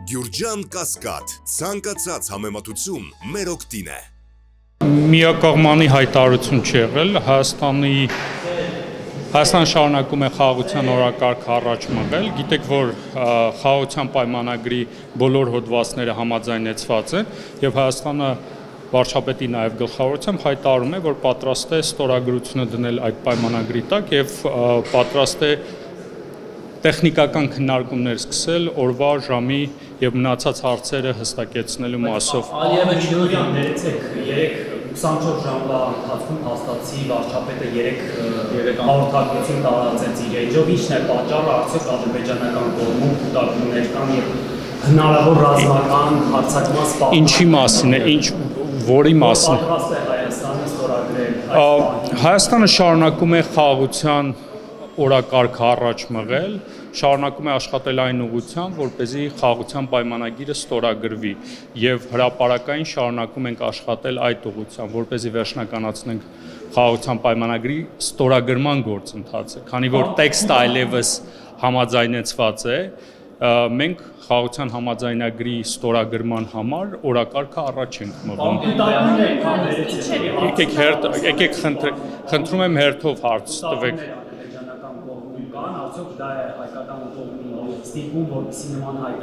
Գյուրջան Կասկադ, ցանկացած համեմատություն մեր օգտին է։ Միակողմանի հայտարարություն չի եղել, Հայաստանը շարունակում է խաղաղության օրակարգ առաջ մղել, գիտեք, որ խաղաղության պայմանագրի բոլոր հոդվածները համաձայնեցված են, եւ Հայաստանը վարչապետի նաև գլխավորությամբ հայտարարում է, որ պատրաստ է ստորագրությունը դնել այդ պայմանագրի տակ եւ պատրաստ է տեխնիկական քննարկումներ սկսել օրվա ժամի եւ մնացած հարցերը հստակեցնելու մասով։ Ալիևը Գյուրջան, ներեցեք 24 ժամվա ընթացքում հաստատեցի վարչապետը 3 հաղորդակցություն տարածեց իր էջով, ի՞նչն է պատճառը, արդյոք ադրբեջանական կողմում կուտակումներ կան եւ հնարավոր ռազմական հարձակման սպառնալիք։ Ինչի մասին է, որի մասին։ Պատրաստ է Հայաստանը ստորագրել։ Հայաստանը շարունակում է խաղաղության օրակարգ առաջ մղել, շարունակում է աշխատել այն ուղղությամբ, որպեսզի խաղաղության պայմանագիրը ստորագրվի եւ հրապարակային շարունակում ենք աշխատել այդ ուղղությամբ, որպեսզի վերջնականացնենք խաղաղության պայմանագրի ստորագրման գործընթացը, քանի որ տեքստը այլևս համաձայնեցված է, մենք խաղաղության համաձայնագրի ստորագրման համար օրակարգը առաջ ենք մղում։ Եկեք խնդրում եմ հերթով հարց տվեք։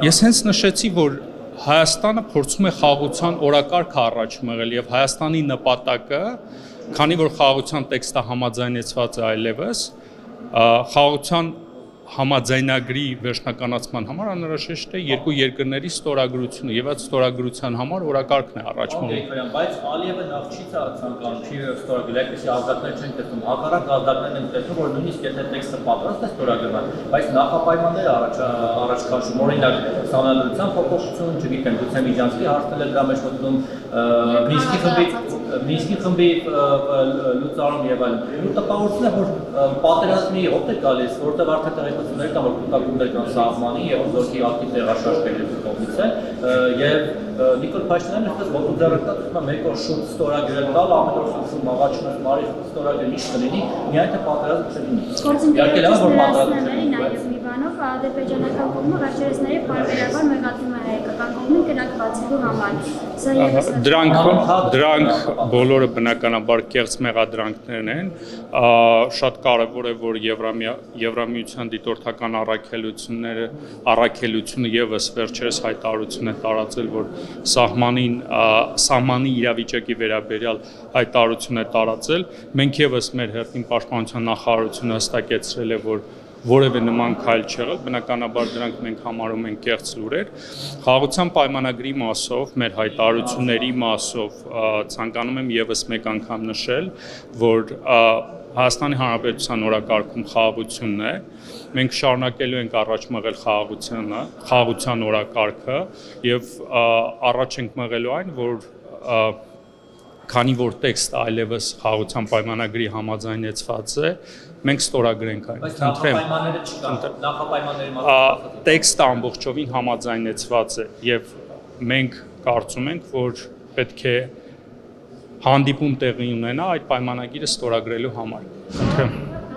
Ես հենց նշեցի, որ Հայաստանը փորձում է խաղաղության օրակարգը առաջ մղել եւ Հայաստանի նպատակը, քանի որ խաղաղության տեքստը համաձայնեցված է այլևս, խաղաղության համաձայնագրի վերջնականացման համար անհրաժեշտ է երկու երկրների ստորագրությունը եւ այդ ստորագրության համար օրակարգն է առաջ մղում։ Բայց Ալիևը նախ չի ցանկանում, չի ստորագրել, այսպեսի ազատներ չեն տեսնում, հակառակ ազատներն են տեսնում, որ նույնիսկ եթե տեքստը պատրաստ է ստորագրման, բայց նախապայմանները առաջ քաշում, օրինակ սահմանադրության փոփոխություն, չգիտեմ, գուցե միջանցքի հարցն է դրա մեջ մտնում, Մինսկի խմբի լուծարում եւ այլն։ Ու տպավորություն է, որ պատերազմի հոտ է գալիս, որտեղ արդեն տեղեկություններ կան, որ կուտակումներ կան սահմանի եւ զորքի ակտիվ տեղաշարժների կողմից է, եւ Նիկոլ Փաշինյանը այդպես ոտուձեռնկա դուրս մեկ օր շուտ ստորագրել տալ, ամեն օր շուտ մաղաչում մարի ստորագրել ինչ կլինի, միայն թե պատերազմ չլինի։ Իհարկե լավ որ պատերազմ չլինի, Բանով ադրբեջանական կողմը վերջերս նաև բարբերաբար մեղադրում է հայկական կողմին կրակ բացելու համար։ Դրանք բոլորը բնականաբար կեղծ մեղադրանքներն են, շատ կարևոր է, որ Եվրամիության դիտորդական առաքելությունը եւս վերջերս հայտարարություն է տարածել, որ սահմանի իրավիճակի վերաբերյալ հայտարարություն է տարածել, մենք եւս մեր հերթին պաշտպանության նախարարությունը հստակեցրել է, որ որևէ նման քայլ չեղել, բնականաբար դրանք մենք համարում ենք կեղծ լուրեր։ Խաղաղության պայմանագրի մասով, մեր հայտարարությունների մասով ցանկանում եմ եւս մեկ անգամ նշել, որ Հայաստանի Հանրապետության օրակարգում խաղաղությունն է, մենք շարունակելու ենք առաջ մղել խաղաղության օրակարգը եւ առաջ ենք մղելու այն, որ քանի որ տեքստը այլևս խաղաղության պայմանագրի համաձայնեցված է, մենք ստորագրենք այն։ Բայց նախապայմանները չկան, նախապայմանների մասին։ Տեքստը ամբողջովին համաձայնեցված է եւ մենք կարծում ենք, որ պետք է հանդիպում տեղի ունենա այդ պայմանագիրը ստորագրելու համար։ Խնդրեմ։